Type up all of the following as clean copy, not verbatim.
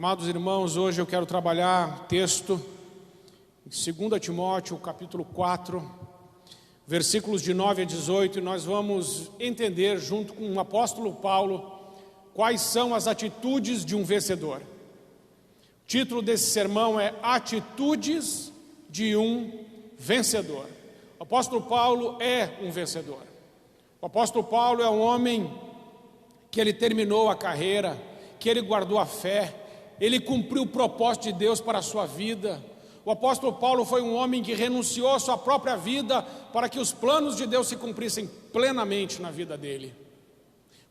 Amados irmãos, hoje eu quero trabalhar texto em 2 Timóteo, capítulo 4, versículos de 9 a 18, e nós vamos entender junto com o apóstolo Paulo quais são as atitudes de um vencedor. O título desse sermão é Atitudes de um Vencedor. O apóstolo Paulo é um vencedor. O apóstolo Paulo é um homem que ele terminou a carreira, que ele guardou a fé, ele cumpriu o propósito de Deus para a sua vida. O apóstolo Paulo foi um homem que renunciou à sua própria vida para que os planos de Deus se cumprissem plenamente na vida dele.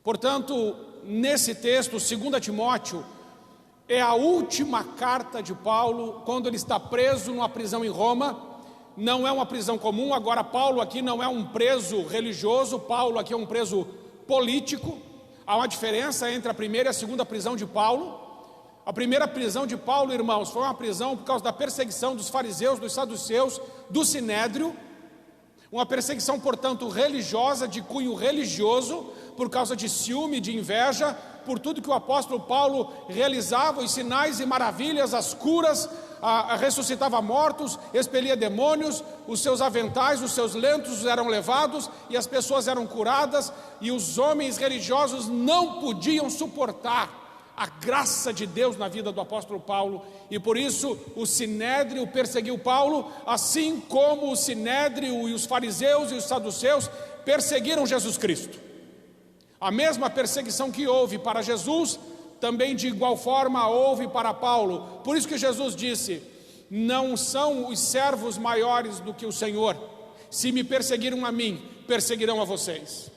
Portanto, nesse texto, 2 Timóteo, é a última carta de Paulo, quando ele está preso numa prisão em Roma. Não é uma prisão comum. Agora Paulo aqui não é um preso religioso, Paulo aqui é um preso político. Há uma diferença entre a primeira e a segunda prisão de Paulo. A primeira prisão de Paulo, irmãos, foi uma prisão por causa da perseguição dos fariseus, dos saduceus, do sinédrio. Uma perseguição, portanto, religiosa, de cunho religioso, por causa de ciúme, de inveja, por tudo que o apóstolo Paulo realizava, os sinais e maravilhas, as curas, ressuscitava mortos, expelia demônios, os seus aventais, os seus lenços eram levados e as pessoas eram curadas, e os homens religiosos não podiam suportar a graça de Deus na vida do apóstolo Paulo, e por isso o sinédrio perseguiu Paulo, assim como o sinédrio e os fariseus e os saduceus perseguiram Jesus Cristo. A mesma perseguição que houve para Jesus, também de igual forma houve para Paulo. Por isso que Jesus disse: não são os servos maiores do que o Senhor. Se me perseguiram a mim, perseguirão a vocês.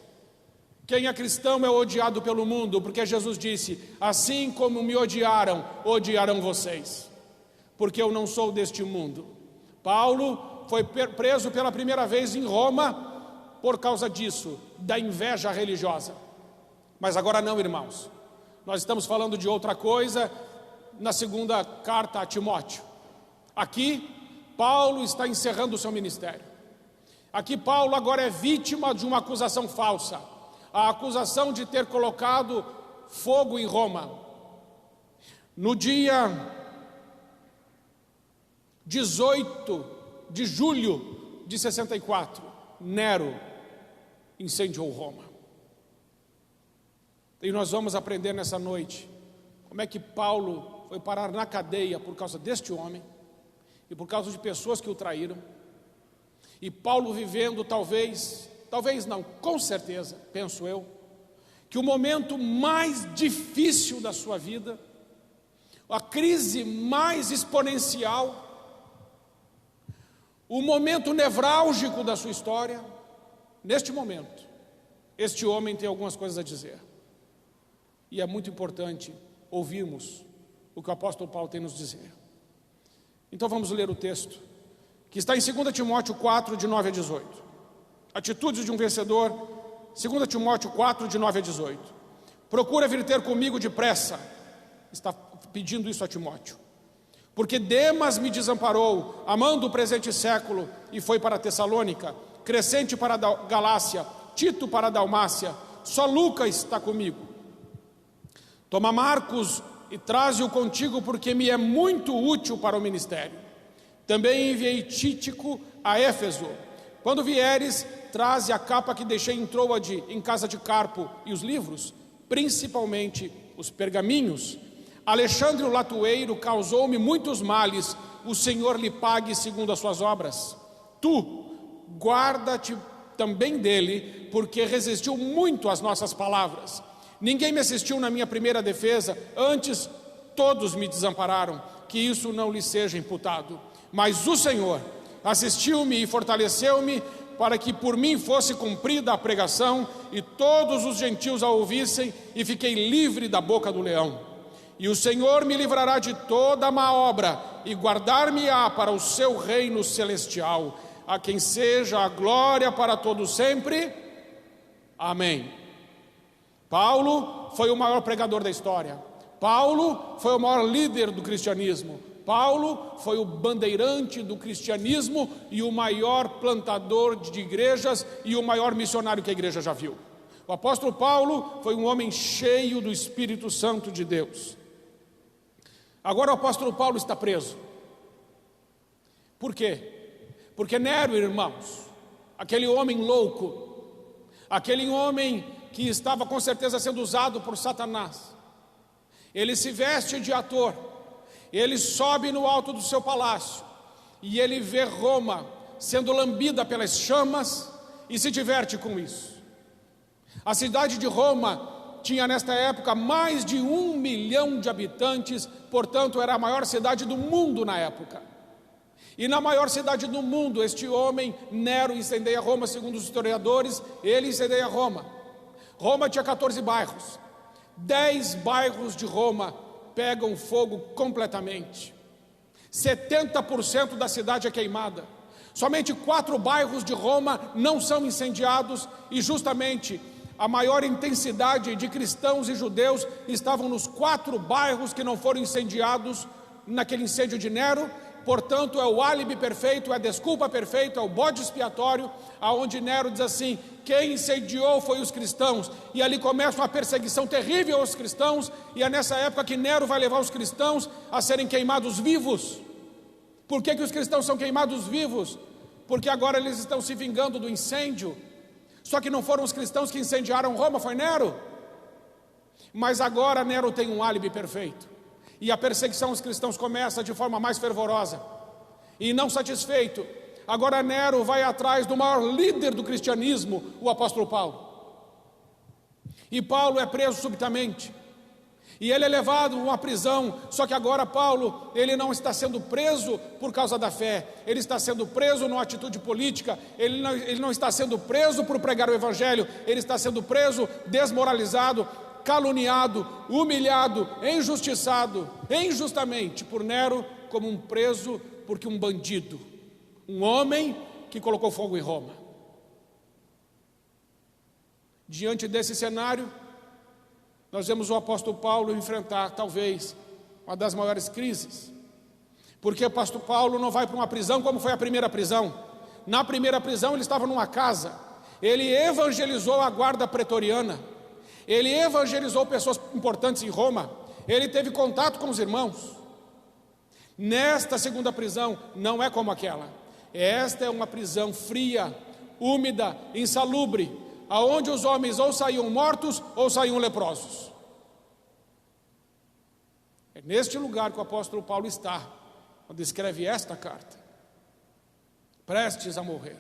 Quem é cristão é odiado pelo mundo, porque Jesus disse: assim como me odiaram, odiarão vocês, porque eu não sou deste mundo. Paulo foi preso pela primeira vez em Roma por causa disso, da inveja religiosa. Mas agora não, irmãos, nós estamos falando de outra coisa na segunda carta a Timóteo. Aqui Paulo está encerrando o seu ministério. Aqui Paulo agora é vítima de uma acusação falsa, a acusação de ter colocado fogo em Roma. No dia 18 de julho de 64, Nero incendiou Roma. E nós vamos aprender nessa noite como é que Paulo foi parar na cadeia por causa deste homem e por causa de pessoas que o traíram. E Paulo vivendo talvez não, com certeza, penso eu, que o momento mais difícil da sua vida, a crise mais exponencial, o momento nevrálgico da sua história, neste momento, este homem tem algumas coisas a dizer. E é muito importante ouvirmos o que o apóstolo Paulo tem a nos dizer. Então vamos ler o texto, que está em 2 Timóteo 4, de 9 a 18. Atitudes de um vencedor, 2 Timóteo 4, de 9 a 18. Procura vir ter comigo depressa, está pedindo isso a Timóteo, porque Demas me desamparou, amando o presente século, e foi para Tessalônica, Crescente para a Galácia, Tito para a Dalmácia, só Lucas está comigo. Toma Marcos e traze-o contigo, porque me é muito útil para o ministério. Também enviei Tíquico a Éfeso. Quando vieres, traze a capa que deixei em Troade, em casa de Carpo, e os livros, principalmente os pergaminhos. Alexandre o latueiro causou-me muitos males, o Senhor lhe pague segundo as suas obras. Tu, guarda-te também dele, porque resistiu muito às nossas palavras. Ninguém me assistiu na minha primeira defesa, antes todos me desampararam, que isso não lhe seja imputado. Mas o Senhor assistiu-me e fortaleceu-me, para que por mim fosse cumprida a pregação, e todos os gentios a ouvissem, e fiquei livre da boca do leão. E o Senhor me livrará de toda a má obra, e guardar-me-á para o seu reino celestial, a quem seja a glória para todo sempre. Amém. Paulo foi o maior pregador da história. Paulo foi o maior líder do cristianismo. Paulo foi o bandeirante do cristianismo e o maior plantador de igrejas e o maior missionário que a igreja já viu. O apóstolo Paulo foi um homem cheio do Espírito Santo de Deus. Agora o apóstolo Paulo está preso. Por quê? Porque Nero, irmãos, aquele homem louco, aquele homem que estava com certeza sendo usado por Satanás, ele se veste de ator, ele sobe no alto do seu palácio e ele vê Roma sendo lambida pelas chamas e se diverte com isso. A cidade de Roma tinha nesta época mais de 1 milhão de habitantes, portanto era a maior cidade do mundo na época. E na maior cidade do mundo, este homem, Nero, incendeia Roma, segundo os historiadores, ele incendeia Roma. Roma tinha 14 bairros, 10 bairros de Roma pegam fogo completamente, 70% da cidade é queimada, somente 4 bairros de Roma não são incendiados, e justamente a maior intensidade de cristãos e judeus estavam nos 4 bairros que não foram incendiados naquele incêndio de Nero. Portanto, é o álibi perfeito, é a desculpa perfeita, é o bode expiatório, aonde Nero diz assim: quem incendiou foi os cristãos, e ali começa uma perseguição terrível aos cristãos, e é nessa época que Nero vai levar os cristãos a serem queimados vivos. Por que os cristãos são queimados vivos? Porque agora eles estão se vingando do incêndio. Só que não foram os cristãos que incendiaram Roma, foi Nero. Mas agora Nero tem um álibi perfeito, e a perseguição aos cristãos começa de forma mais fervorosa. E não satisfeito, agora Nero vai atrás do maior líder do cristianismo, o apóstolo Paulo. E Paulo é preso subitamente, e ele é levado a uma prisão. Só que agora Paulo, ele não está sendo preso por causa da fé, ele está sendo preso numa atitude política, ele não está sendo preso por pregar o evangelho, ele está sendo preso desmoralizado, caluniado, humilhado, injustiçado, injustamente por Nero, como um preso, porque um bandido, um homem que colocou fogo em Roma. Diante desse cenário, nós vemos o apóstolo Paulo enfrentar talvez uma das maiores crises, porque o apóstolo Paulo não vai para uma prisão como foi a primeira prisão. Na primeira prisão ele estava numa casa, ele evangelizou a guarda pretoriana, ele evangelizou pessoas importantes em Roma, ele teve contato com os irmãos. Nesta segunda prisão não é como aquela. Esta é uma prisão fria, úmida, insalubre, aonde os homens ou saíam mortos ou saíam leprosos. É neste lugar que o apóstolo Paulo está, quando escreve esta carta, prestes a morrer.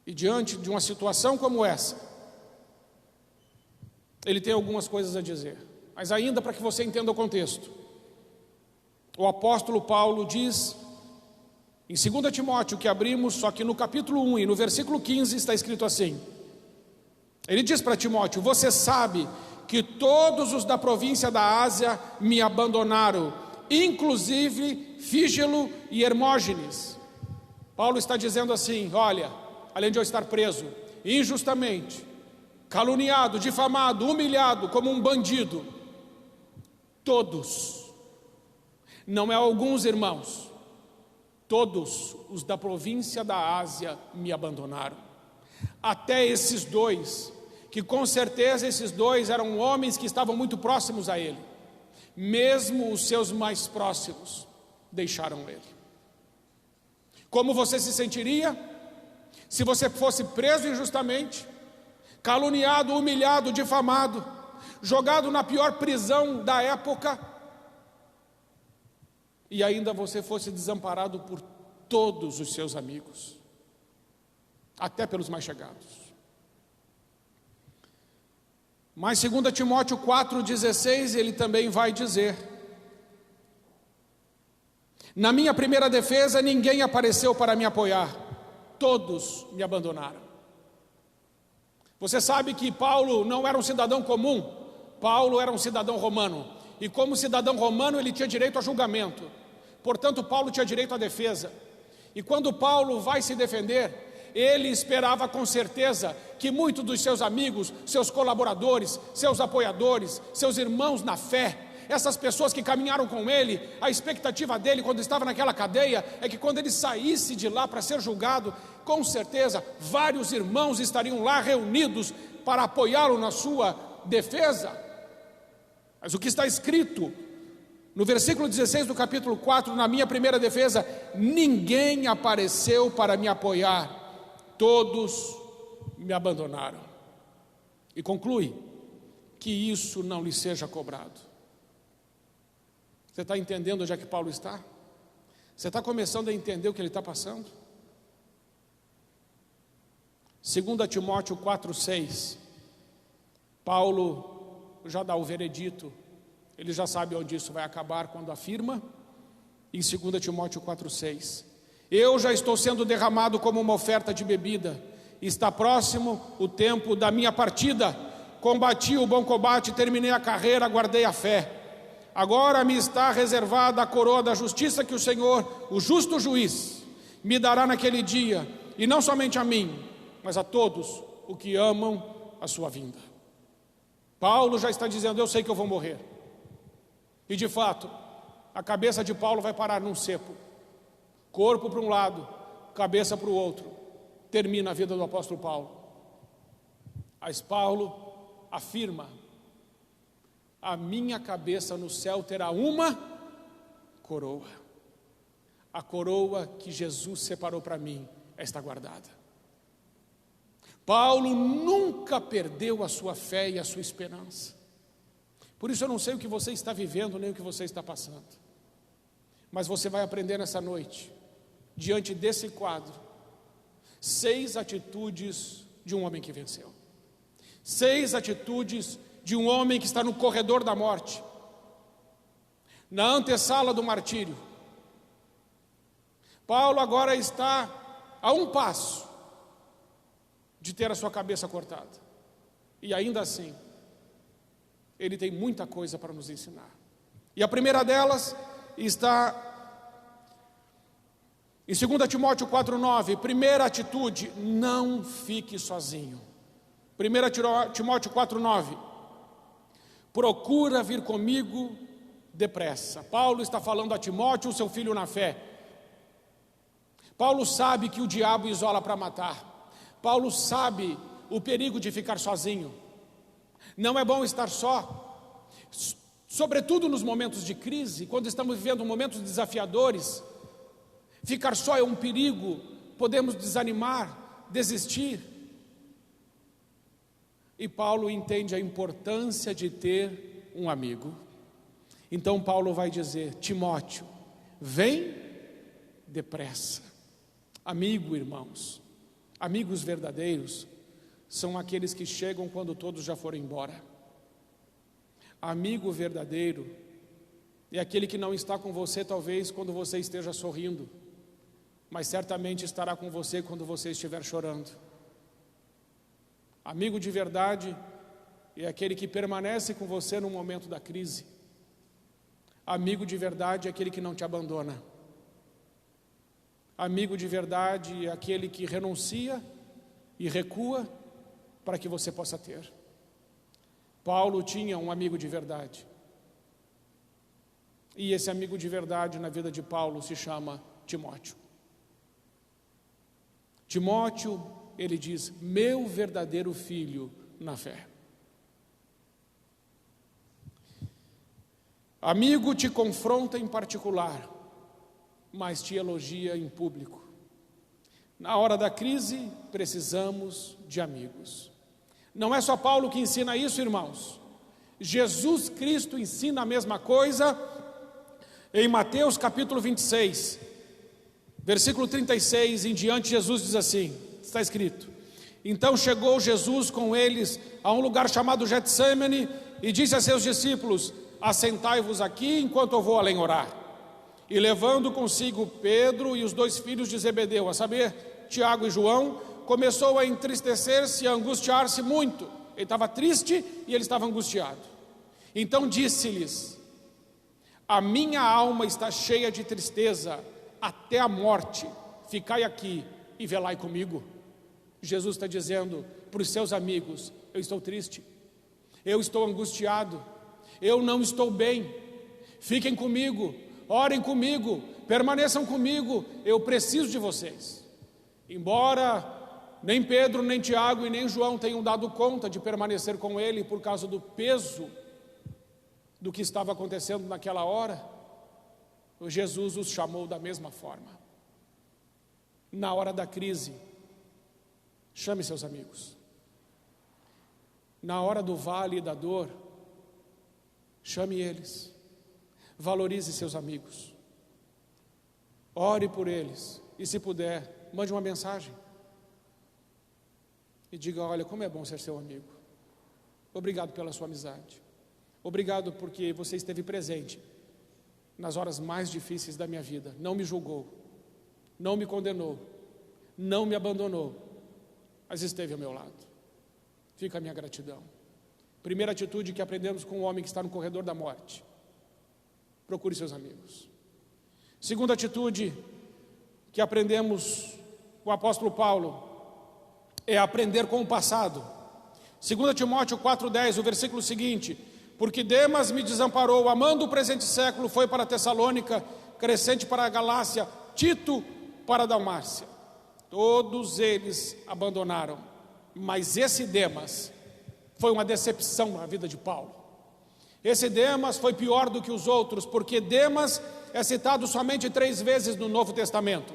E diante de uma situação como essa, ele tem algumas coisas a dizer, mas ainda para que você entenda o contexto, o apóstolo Paulo diz em 2 Timóteo, que abrimos, só que no capítulo 1 e no versículo 15 está escrito assim, ele diz para Timóteo: você sabe que todos os da província da Ásia me abandonaram, inclusive Fígelo e Hermógenes. Paulo está dizendo assim: olha, além de eu estar preso injustamente, caluniado, difamado, humilhado como um bandido, todos, não é alguns irmãos, todos os da província da Ásia me abandonaram. Até esses dois, que com certeza esses dois eram homens que estavam muito próximos a ele, mesmo os seus mais próximos deixaram ele. Como você se sentiria se você fosse preso injustamente, caluniado, humilhado, difamado, jogado na pior prisão da época, e ainda você fosse desamparado por todos os seus amigos, até pelos mais chegados? Mas 2 Timóteo 4,16, ele também vai dizer: na minha primeira defesa ninguém apareceu para me apoiar, todos me abandonaram. Você sabe que Paulo não era um cidadão comum, Paulo era um cidadão romano, e como cidadão romano ele tinha direito a julgamento, portanto Paulo tinha direito à defesa. E quando Paulo vai se defender, ele esperava com certeza que muitos dos seus amigos, seus colaboradores, seus apoiadores, seus irmãos na fé, essas pessoas que caminharam com ele, a expectativa dele quando estava naquela cadeia é que quando ele saísse de lá para ser julgado, com certeza vários irmãos estariam lá reunidos para apoiá-lo na sua defesa. Mas o que está escrito No versículo 16 do capítulo 4, na minha primeira defesa, ninguém apareceu para me apoiar, todos me abandonaram. E conclui, que isso não lhe seja cobrado. Você está entendendo onde é que Paulo está? Você está começando a entender o que ele está passando? 2 Timóteo 4,6, Paulo já dá o veredito, ele já sabe onde isso vai acabar quando afirma, em 2 Timóteo 4,6, eu já estou sendo derramado como uma oferta de bebida, está próximo o tempo da minha partida, combati o bom combate, terminei a carreira, guardei a fé, agora me está reservada a coroa da justiça que o Senhor, o justo juiz, me dará naquele dia, e não somente a mim, mas a todos os que amam a sua vinda. Paulo já está dizendo, eu sei que eu vou morrer. E de fato, a cabeça de Paulo vai parar num cepo. Corpo para um lado, cabeça para o outro. Termina a vida do apóstolo Paulo. Mas Paulo afirma, a minha cabeça no céu terá uma coroa. A coroa que Jesus separou para mim está guardada. Paulo nunca perdeu a sua fé e a sua esperança. Por isso eu não sei o que você está vivendo, nem o que você está passando. Mas você vai aprender nessa noite, diante desse quadro, 6 atitudes de um homem que venceu. 6 atitudes de um homem que está no corredor da morte, na antessala do martírio. Paulo agora está a um passo de ter a sua cabeça cortada. E ainda assim, ele tem muita coisa para nos ensinar. E a primeira delas está em 2 Timóteo 4,9. Primeira atitude, não fique sozinho. 1 Timóteo 4,9. Procura vir comigo depressa. Paulo está falando a Timóteo, seu filho na fé. Paulo sabe que o diabo isola para matar. Paulo sabe o perigo de ficar sozinho. Não é bom estar só, sobretudo nos momentos de crise, quando estamos vivendo momentos desafiadores. Ficar só é um perigo, podemos desanimar, desistir. E Paulo entende a importância de ter um amigo. Então Paulo vai dizer, Timóteo, vem depressa. Amigo, irmãos, amigos verdadeiros são aqueles que chegam quando todos já foram embora. Amigo verdadeiro é aquele que não está com você talvez quando você esteja sorrindo, mas certamente estará com você quando você estiver chorando. Amigo de verdade é aquele que permanece com você no momento da crise. Amigo de verdade é aquele que não te abandona. Amigo de verdade é aquele que renuncia e recua para que você possa ter. Paulo tinha um amigo de verdade. E esse amigo de verdade na vida de Paulo se chama Timóteo. Timóteo, ele diz, meu verdadeiro filho na fé. Amigo te confronta em particular, mas te elogia em público. Na hora da crise, precisamos de amigos. Não é só Paulo que ensina isso, irmãos. Jesus Cristo ensina a mesma coisa em Mateus capítulo 26, versículo 36 em diante. Jesus diz assim, está escrito, então chegou Jesus com eles a um lugar chamado Getsêmani e disse a seus discípulos, assentai-vos aqui enquanto eu vou além orar. E levando consigo Pedro e os 2 filhos de Zebedeu, a saber, Tiago e João, começou a entristecer-se e a angustiar-se muito. Ele estava triste e ele estava angustiado. Então disse-lhes, a minha alma está cheia de tristeza até a morte, ficai aqui e velai comigo. Jesus está dizendo para os seus amigos, eu estou triste, eu estou angustiado, eu não estou bem, fiquem comigo, orem comigo, permaneçam comigo, eu preciso de vocês. Embora nem Pedro, nem Tiago e nem João tenham dado conta de permanecer com ele por causa do peso do que estava acontecendo naquela hora, Jesus os chamou da mesma forma. Na hora da crise, chame seus amigos. Na hora do vale e da dor, chame eles. Valorize seus amigos. Ore por eles. E se puder, mande uma mensagem. E diga: olha, como é bom ser seu amigo. Obrigado pela sua amizade. Obrigado porque você esteve presente nas horas mais difíceis da minha vida. Não me julgou, não me condenou, não me abandonou, mas esteve ao meu lado. Fica a minha gratidão. Primeira atitude que aprendemos com o homem que está no corredor da morte: procure seus amigos. Segunda atitude que aprendemos com o apóstolo Paulo é aprender com o passado. 2 Timóteo 4,10, o versículo seguinte: porque Demas me desamparou, amando o presente século, foi para Tessalônica, Crescente para a Galácia, Tito para a Dalmácia. Todos eles abandonaram, mas esse Demas foi uma decepção na vida de Paulo. Esse Demas foi pior do que os outros, porque Demas é citado somente 3 vezes no Novo Testamento,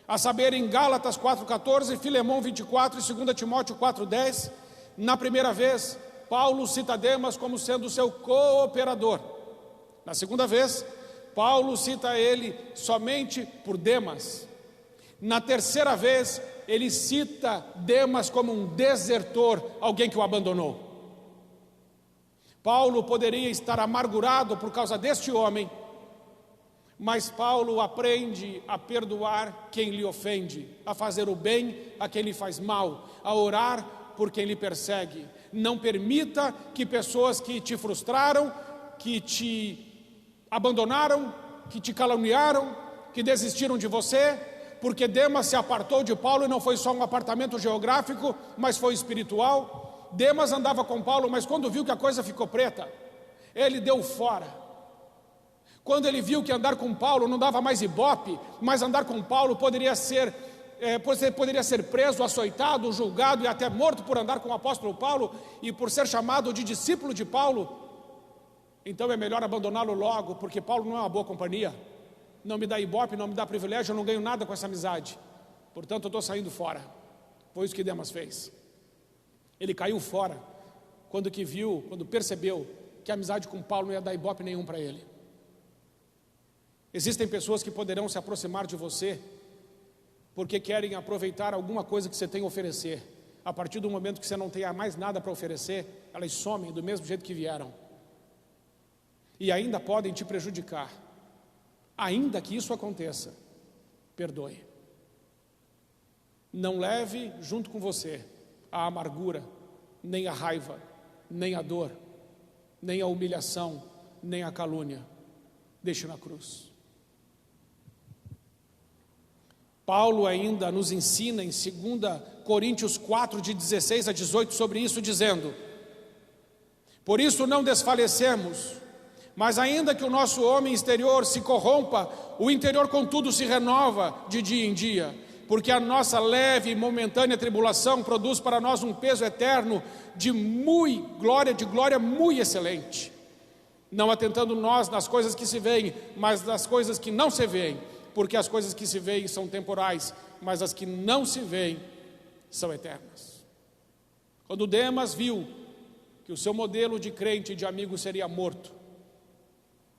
a saber, em Gálatas 4,14, Filemão 24 e 2 Timóteo 4,10. Na primeira vez, Paulo cita Demas como sendo seu cooperador. Na segunda vez, Paulo cita ele somente por Demas. Na terceira vez, ele cita Demas como um desertor, alguém que o abandonou. Paulo poderia estar amargurado por causa deste homem, mas Paulo aprende a perdoar quem lhe ofende, a fazer o bem a quem lhe faz mal, a orar por quem lhe persegue. Não permita que pessoas que te frustraram, que te abandonaram, que te caluniaram, que desistiram de você, porque Demas se apartou de Paulo e não foi só um apartamento geográfico, mas foi espiritual. Demas andava com Paulo, mas quando viu que a coisa ficou preta, ele deu fora. Quando ele viu que andar com Paulo não dava mais ibope, mas andar com Paulo poderia ser preso, açoitado, julgado e até morto por andar com o apóstolo Paulo e por ser chamado de discípulo de Paulo, então é melhor abandoná-lo logo, porque Paulo não é uma boa companhia, não me dá ibope, não me dá privilégio, eu não ganho nada com essa amizade, portanto eu estou saindo fora. Foi isso que Demas fez. Ele caiu fora quando percebeu que a amizade com Paulo não ia dar ibope nenhum para ele. Existem pessoas que poderão se aproximar de você porque querem aproveitar alguma coisa que você tem a oferecer. A partir do momento que você não tenha mais nada para oferecer, elas somem do mesmo jeito que vieram. E ainda podem te prejudicar. Ainda que isso aconteça, perdoe. Não leve junto com você a amargura, nem a raiva, nem a dor, nem a humilhação, nem a calúnia. Deixe na cruz. Paulo ainda nos ensina em 2 Coríntios 4, de 16 a 18, sobre isso, dizendo: por isso não desfalecemos, mas ainda que o nosso homem exterior se corrompa, o interior contudo se renova de dia em dia, porque a nossa leve e momentânea tribulação produz para nós um peso eterno de glória muito excelente, não atentando nós nas coisas que se veem, mas nas coisas que não se veem, porque as coisas que se veem são temporais, mas as que não se veem são eternas. Quando Demas viu que o seu modelo de crente e de amigo seria morto,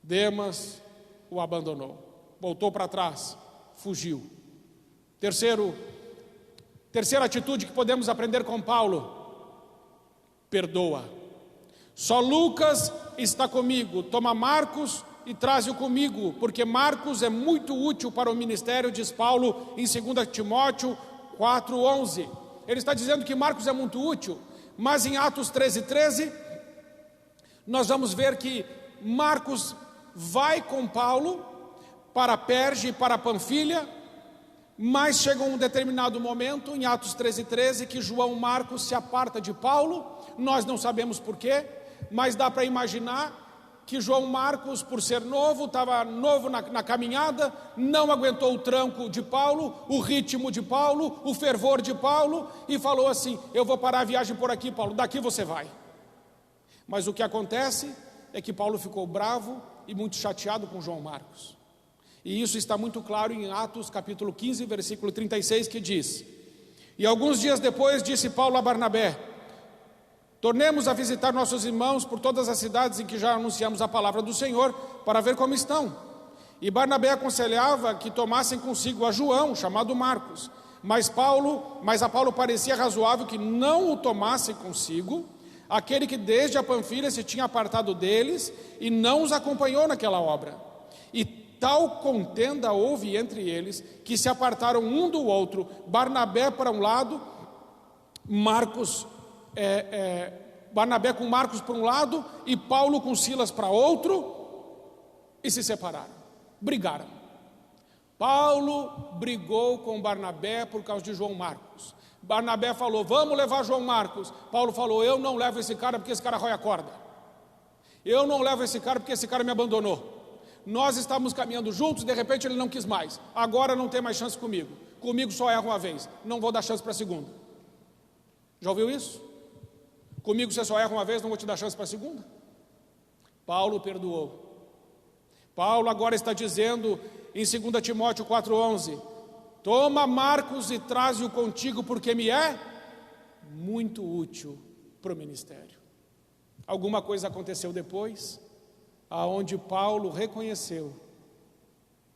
Demas o abandonou, voltou para trás, fugiu. Terceira atitude que podemos aprender com Paulo: perdoa. Só Lucas está comigo, toma Marcos e traze-o comigo, porque Marcos é muito útil para o ministério, diz Paulo em 2 Timóteo 4,11. Ele está dizendo que Marcos é muito útil, mas em Atos 13, nós vamos ver que Marcos vai com Paulo para Perge e para Panfilha, mas chega um determinado momento, em Atos 13, que João Marcos se aparta de Paulo. Nós não sabemos porquê, mas dá para imaginar que João Marcos, por ser novo, estava novo na caminhada, não aguentou o tranco de Paulo, o ritmo de Paulo, o fervor de Paulo, e falou assim: eu vou parar a viagem por aqui, Paulo, daqui você vai. Mas o que acontece é que Paulo ficou bravo e muito chateado com João Marcos. E isso está muito claro em Atos capítulo 15, versículo 36, que diz: e alguns dias depois disse Paulo a Barnabé: tornemos a visitar nossos irmãos por todas as cidades em que já anunciamos a palavra do Senhor, para ver como estão. E Barnabé aconselhava que tomassem consigo a João, chamado Marcos, mas a Paulo parecia razoável que não o tomassem consigo, aquele que desde a Panfilha se tinha apartado deles e não os acompanhou naquela obra. E tal contenda houve entre eles, que se apartaram um do outro, Barnabé para um lado, Barnabé com Marcos para um lado, e Paulo com Silas para outro, e se separaram, brigaram. Paulo brigou com Barnabé por causa de João Marcos. Barnabé falou: vamos levar João Marcos. Paulo falou: eu não levo esse cara porque esse cara rói a corda. Eu não levo esse cara porque esse cara me abandonou. Nós estávamos caminhando juntos, de repente ele não quis mais. Agora não tem mais chance comigo. Comigo só erra uma vez, não vou dar chance para a segunda. Já ouviu isso? Comigo você só erra uma vez, não vou te dar chance para a segunda. Paulo perdoou. Paulo agora está dizendo em 2 Timóteo 4,11: toma Marcos e traze-o contigo, porque me é muito útil para o ministério. Alguma coisa aconteceu depois, aonde Paulo reconheceu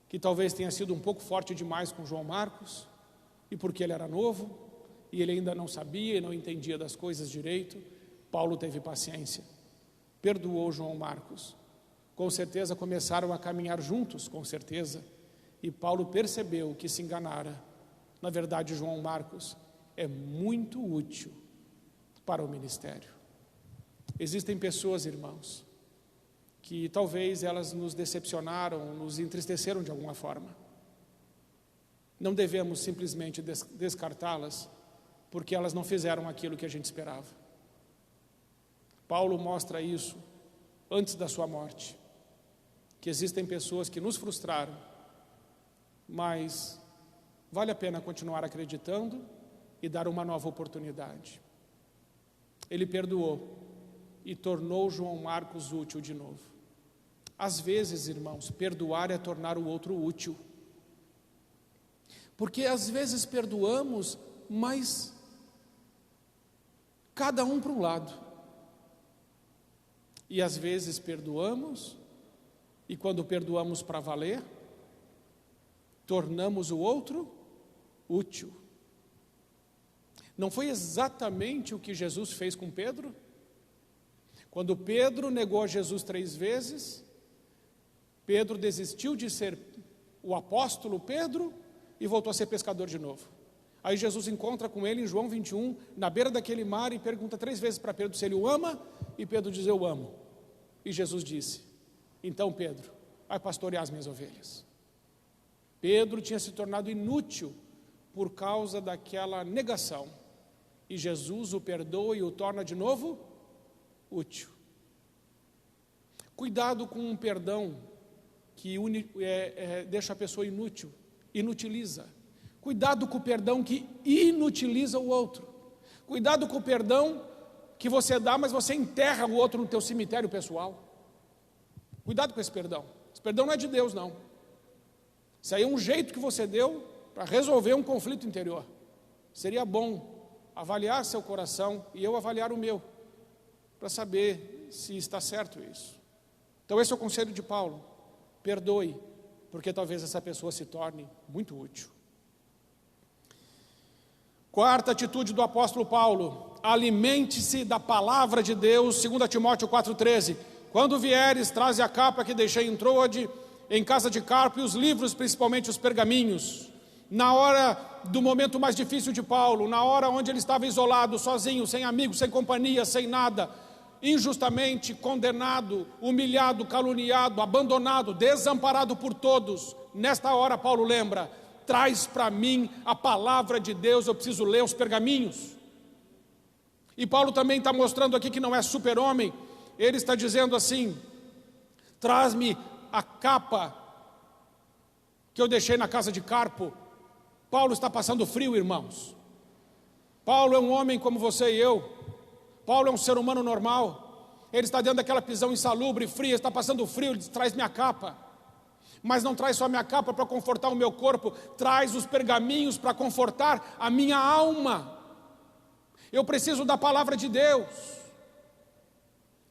que talvez tenha sido um pouco forte demais com João Marcos, e porque ele era novo, e ele ainda não sabia e não entendia das coisas direito, Paulo teve paciência, perdoou João Marcos. Com certeza começaram a caminhar juntos, com certeza, e Paulo percebeu que se enganara. Na verdade, João Marcos é muito útil para o ministério. Existem pessoas, irmãos, que talvez elas nos decepcionaram, nos entristeceram de alguma forma. Não devemos simplesmente descartá-las, porque elas não fizeram aquilo que a gente esperava. Paulo mostra isso antes da sua morte, que existem pessoas que nos frustraram, mas vale a pena continuar acreditando e dar uma nova oportunidade. Ele perdoou e tornou João Marcos útil de novo. Às vezes, irmãos, perdoar é tornar o outro útil. Porque às vezes perdoamos, mas cada um para um lado. E às vezes perdoamos, e quando perdoamos para valer, tornamos o outro útil. Não foi exatamente o que Jesus fez com Pedro? Quando Pedro negou a Jesus 3 vezes, Pedro desistiu de ser o apóstolo Pedro e voltou a ser pescador de novo. Aí Jesus encontra com ele em João 21, na beira daquele mar, e pergunta 3 vezes para Pedro se ele o ama, e Pedro diz: eu amo. E Jesus disse: então Pedro, vai pastorear as minhas ovelhas. Pedro tinha se tornado inútil por causa daquela negação, e Jesus o perdoa e o torna de novo útil. Cuidado com um perdão que deixa a pessoa inútil, inutiliza. Cuidado com o perdão que inutiliza o outro. Cuidado com o perdão que você dá, mas você enterra o outro no teu cemitério pessoal. Cuidado com esse perdão. Esse perdão não é de Deus, não. Isso aí é um jeito que você deu para resolver um conflito interior. Seria bom avaliar seu coração e eu avaliar o meu, para saber se está certo isso. Então esse é o conselho de Paulo: perdoe, porque talvez essa pessoa se torne muito útil. Quarta atitude do apóstolo Paulo: alimente-se da palavra de Deus. 2 Timóteo 4,13: quando vieres, traze a capa que deixei em Troade, em casa de Carpo, e os livros, principalmente os pergaminhos. Na hora do momento mais difícil de Paulo, na hora onde ele estava isolado, sozinho, sem amigos, sem companhia, sem nada, injustamente condenado, humilhado, caluniado, abandonado, desamparado por todos, nesta hora Paulo lembra: traz para mim a palavra de Deus, eu preciso ler os pergaminhos. E Paulo também está mostrando aqui que não é super-homem. Ele está dizendo assim: traz-me a capa que eu deixei na casa de Carpo. Paulo está passando frio, irmãos. Paulo é um homem como você e eu. Paulo é um ser humano normal. Ele está dentro daquela prisão insalubre, fria, está passando frio, ele diz, traz minha capa. Mas não traz só minha capa para confortar o meu corpo, traz os pergaminhos para confortar a minha alma. Eu preciso da palavra de Deus.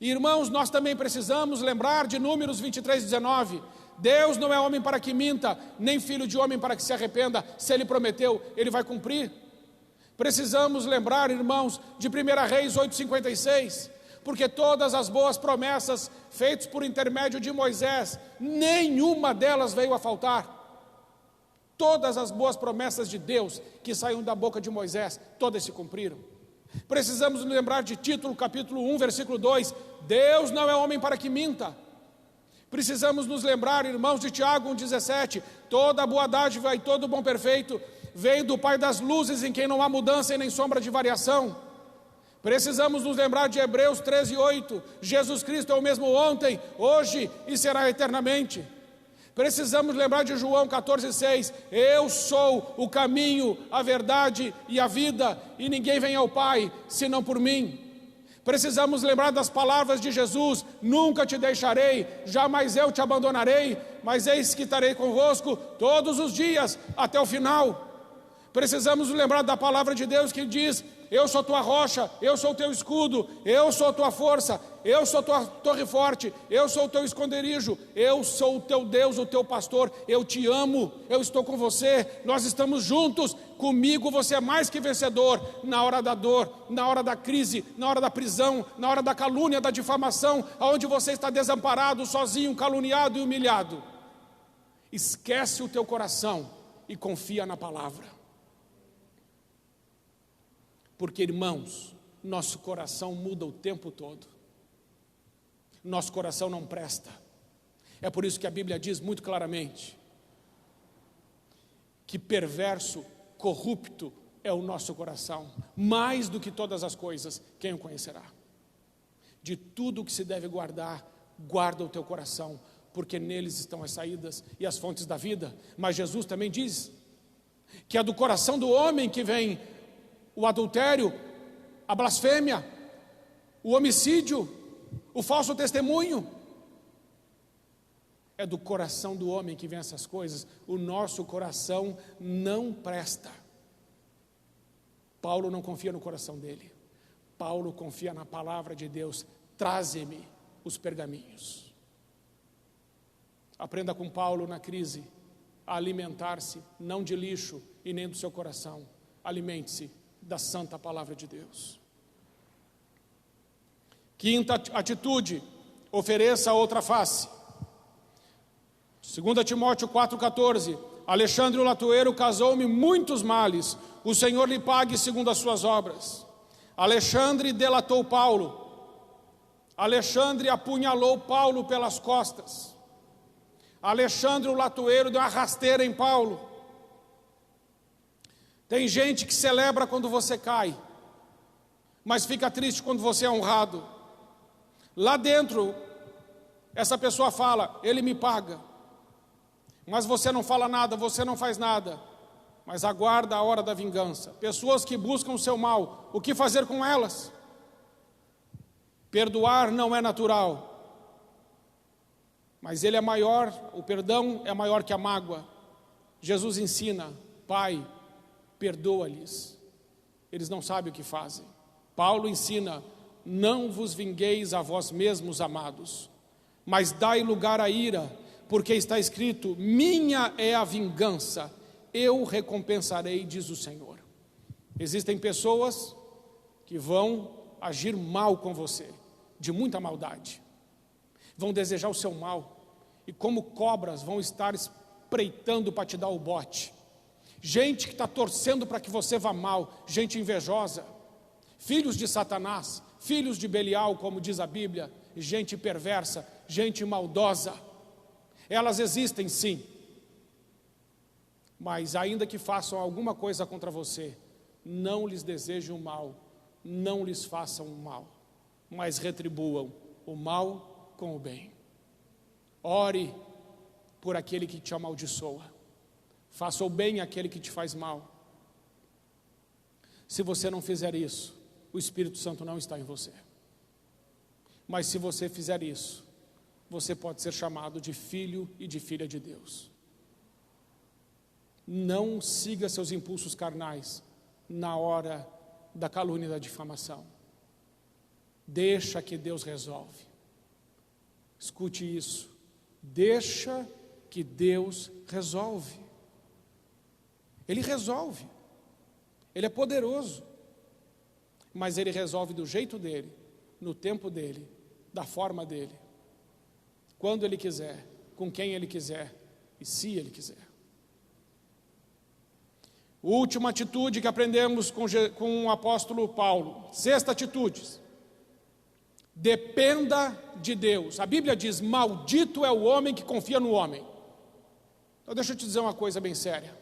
E, irmãos, nós também precisamos lembrar de Números 23:19. Deus não é homem para que minta, nem filho de homem para que se arrependa. Se Ele prometeu, Ele vai cumprir. Precisamos lembrar, irmãos, de 1 Reis 8:56. Porque todas as boas promessas feitas por intermédio de Moisés, nenhuma delas veio a faltar. Todas as boas promessas de Deus que saíram da boca de Moisés, todas se cumpriram. Precisamos nos lembrar de Tito, capítulo 1, versículo 2, Deus não é homem para que minta. Precisamos nos lembrar, irmãos, de Tiago 1,17, toda boa dádiva e todo bom perfeito vem do Pai das luzes, em quem não há mudança e nem sombra de variação. Precisamos nos lembrar de Hebreus 13:8, Jesus Cristo é o mesmo ontem, hoje e será eternamente. Precisamos lembrar de João 14:6, eu sou o caminho, a verdade e a vida, e ninguém vem ao Pai, senão por mim. Precisamos lembrar das palavras de Jesus, nunca te deixarei, jamais eu te abandonarei, mas eis que estarei convosco todos os dias, até o final. Precisamos lembrar da palavra de Deus que diz, eu sou tua rocha, eu sou teu escudo, eu sou tua força, eu sou tua torre forte, eu sou o teu esconderijo, eu sou o teu Deus, o teu pastor, eu te amo, eu estou com você, nós estamos juntos, comigo você é mais que vencedor, na hora da dor, na hora da crise, na hora da prisão, na hora da calúnia, da difamação, aonde você está desamparado, sozinho, caluniado e humilhado. Esquece o teu coração e confia na palavra. Porque, irmãos, nosso coração muda o tempo todo. Nosso coração não presta. É por isso que a Bíblia diz muito claramente que perverso, corrupto é o nosso coração. Mais do que todas as coisas, quem o conhecerá? De tudo que se deve guardar, guarda o teu coração, porque neles estão as saídas e as fontes da vida. Mas Jesus também diz que é do coração do homem que vem o adultério, a blasfêmia, o homicídio, o falso testemunho. É do coração do homem que vem essas coisas. O nosso coração não presta. Paulo não confia no coração dele. Paulo confia na palavra de Deus. Traze-me os pergaminhos. Aprenda com Paulo na crise a alimentar-se, não de lixo e nem do seu coração. Alimente-se da santa palavra de Deus. Quinta atitude, ofereça a outra face. 2 Timóteo 4,14, Alexandre o latoeiro casou-me muitos males, o Senhor lhe pague segundo as suas obras. Alexandre delatou Paulo, Alexandre apunhalou Paulo pelas costas, Alexandre o latoeiro deu uma rasteira em Paulo. Tem gente que celebra quando você cai, mas fica triste quando você é honrado. Lá dentro, essa pessoa fala, ele me paga. Mas você não fala nada, você não faz nada. Mas aguarda a hora da vingança. Pessoas que buscam o seu mal, o que fazer com elas? Perdoar não é natural. Mas ele é maior, o perdão é maior que a mágoa. Jesus ensina, Pai, perdoa-lhes, eles não sabem o que fazem. Paulo ensina, não vos vingueis a vós mesmos, amados, mas dai lugar à ira, porque está escrito, minha é a vingança, eu recompensarei, diz o Senhor. Existem pessoas que vão agir mal com você, de muita maldade, vão desejar o seu mal, e como cobras vão estar espreitando para te dar o bote. Gente que está torcendo para que você vá mal, gente invejosa, filhos de Satanás, filhos de Belial, como diz a Bíblia, gente perversa, gente maldosa. Elas existem sim, mas ainda que façam alguma coisa contra você, não lhes desejem o mal, não lhes façam o mal, mas retribuam o mal com o bem. Ore por aquele que te amaldiçoa. Faça o bem àquele que te faz mal. Se você não fizer isso, o Espírito Santo não está em você. Mas se você fizer isso, você pode ser chamado de filho e de filha de Deus. Não siga seus impulsos carnais na hora da calúnia e da difamação. Deixa que Deus resolve. Escute isso. Deixa que Deus resolve. Ele resolve. Ele é poderoso. Mas Ele resolve do jeito dEle, no tempo dEle, da forma dEle. Quando Ele quiser, com quem Ele quiser e se Ele quiser. Última atitude que aprendemos com o apóstolo Paulo. Sexta atitude. Dependa de Deus. A Bíblia diz, maldito é o homem que confia no homem. Então deixa eu te dizer uma coisa bem séria.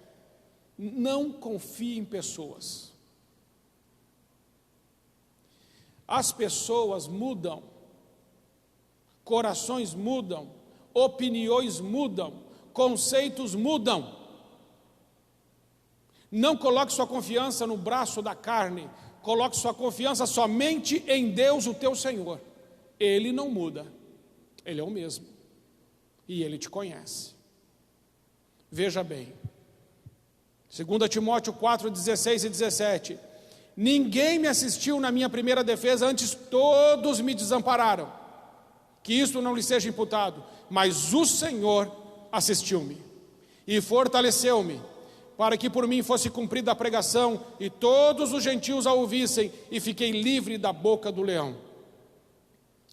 Não confie em pessoas. As pessoas mudam. Corações mudam. Opiniões mudam. Conceitos mudam. Não coloque sua confiança no braço da carne. Coloque sua confiança somente em Deus, o teu Senhor. Ele não muda. Ele é o mesmo. E Ele te conhece. Veja bem. 2 Timóteo 4, 16 e 17. Ninguém me assistiu na minha primeira defesa, antes todos me desampararam. Que isto não lhe seja imputado. Mas o Senhor assistiu-me e fortaleceu-me, para que por mim fosse cumprida a pregação, e todos os gentios a ouvissem, e fiquei livre da boca do leão.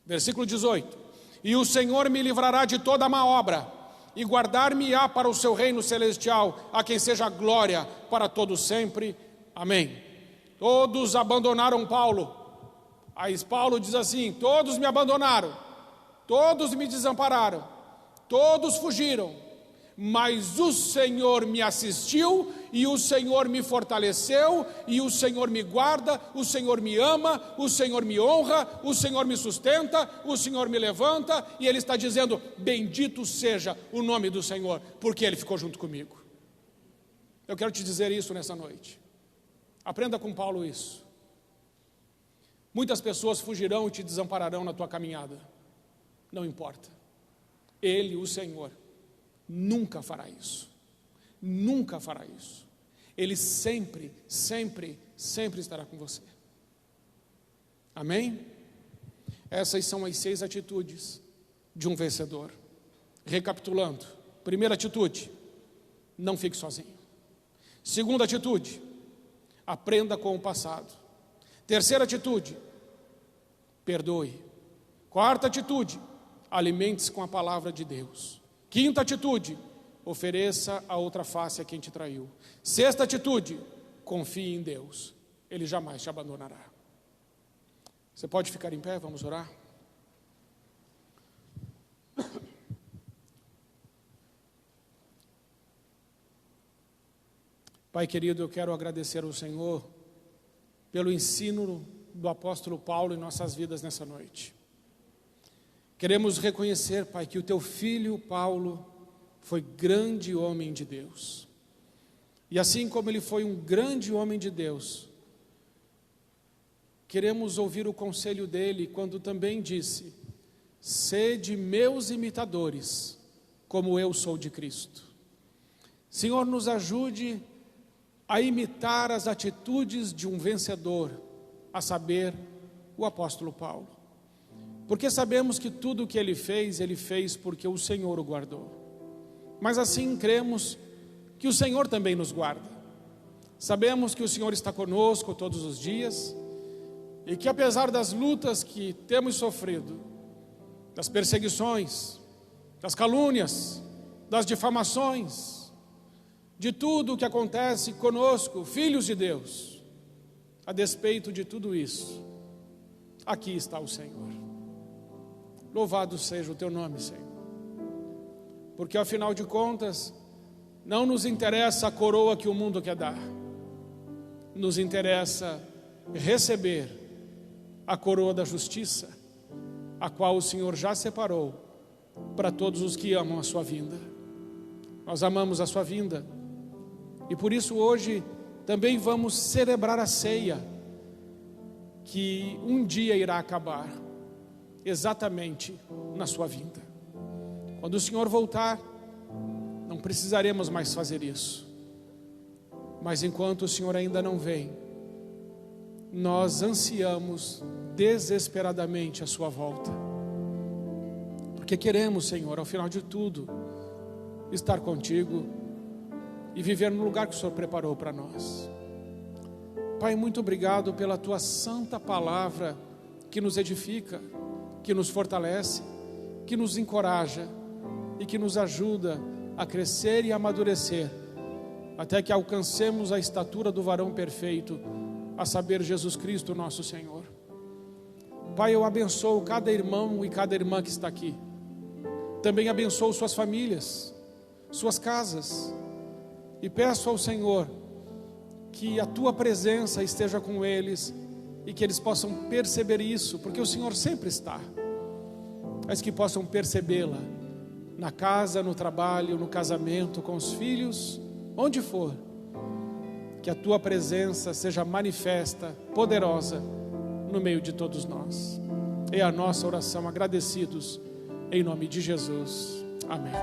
Versículo 18. E o Senhor me livrará de toda má obra, e guardar-me-á para o seu reino celestial, a quem seja a glória para todo sempre. Amém. Todos abandonaram Paulo. Aí Paulo diz assim, todos me abandonaram, todos me desampararam, todos fugiram. Mas o Senhor me assistiu, e o Senhor me fortaleceu, e o Senhor me guarda, o Senhor me ama, o Senhor me honra, o Senhor me sustenta, o Senhor me levanta, e Ele está dizendo, bendito seja o nome do Senhor, porque Ele ficou junto comigo. Eu quero te dizer isso nessa noite. Aprenda com Paulo isso. Muitas pessoas fugirão e te desampararão na tua caminhada. Não importa. Ele, o Senhor, nunca fará isso. Nunca fará isso. Ele sempre, sempre, sempre estará com você. Amém? Essas são as 6 atitudes de um vencedor. Recapitulando. Primeira atitude, não fique sozinho. Segunda atitude, aprenda com o passado. Terceira atitude, perdoe. Quarta atitude, alimente-se com a palavra de Deus. Quinta atitude, ofereça a outra face a quem te traiu. Sexta atitude, confie em Deus. Ele jamais te abandonará. Você pode ficar em pé, vamos orar? Pai querido, eu quero agradecer ao Senhor pelo ensino do apóstolo Paulo em nossas vidas nessa noite. Queremos reconhecer, Pai, que o teu filho Paulo foi grande homem de Deus. E assim como ele foi um grande homem de Deus, queremos ouvir o conselho dele quando também disse, sede meus imitadores, como eu sou de Cristo. Senhor, nos ajude a imitar as atitudes de um vencedor, a saber, o apóstolo Paulo. Porque sabemos que tudo o que ele fez porque o Senhor o guardou. Mas assim cremos que o Senhor também nos guarda. Sabemos que o Senhor está conosco todos os dias, e que apesar das lutas que temos sofrido, das perseguições, das calúnias, das difamações, de tudo o que acontece conosco, filhos de Deus, a despeito de tudo isso, aqui está o Senhor. Louvado seja o teu nome, Senhor. Porque afinal de contas, não nos interessa a coroa que o mundo quer dar. Nos interessa receber a coroa da justiça, a qual o Senhor já separou para todos os que amam a sua vinda. Nós amamos a sua vinda. E por isso hoje também vamos celebrar a ceia, que um dia irá acabar. exatamente na sua vinda. Quando o Senhor voltar, não precisaremos mais fazer isso. Mas enquanto o Senhor ainda não vem, nós ansiamos desesperadamente a sua volta. Porque queremos, Senhor, ao final de tudo, estar contigo e viver no lugar que o Senhor preparou para nós. Pai, muito obrigado pela tua santa palavra que nos edifica, que nos fortalece, que nos encoraja e que nos ajuda a crescer e amadurecer, até que alcancemos a estatura do varão perfeito, a saber, Jesus Cristo nosso Senhor. Pai, eu abençoo cada irmão e cada irmã que está aqui. Também abençoo suas famílias, suas casas, e peço ao Senhor que a tua presença esteja com eles e que eles possam perceber isso, porque o Senhor sempre está, mas que possam percebê-la na casa, no trabalho, no casamento, com os filhos, onde for, que a tua presença seja manifesta, poderosa no meio de todos nós. É a nossa oração, agradecidos em nome de Jesus. Amém.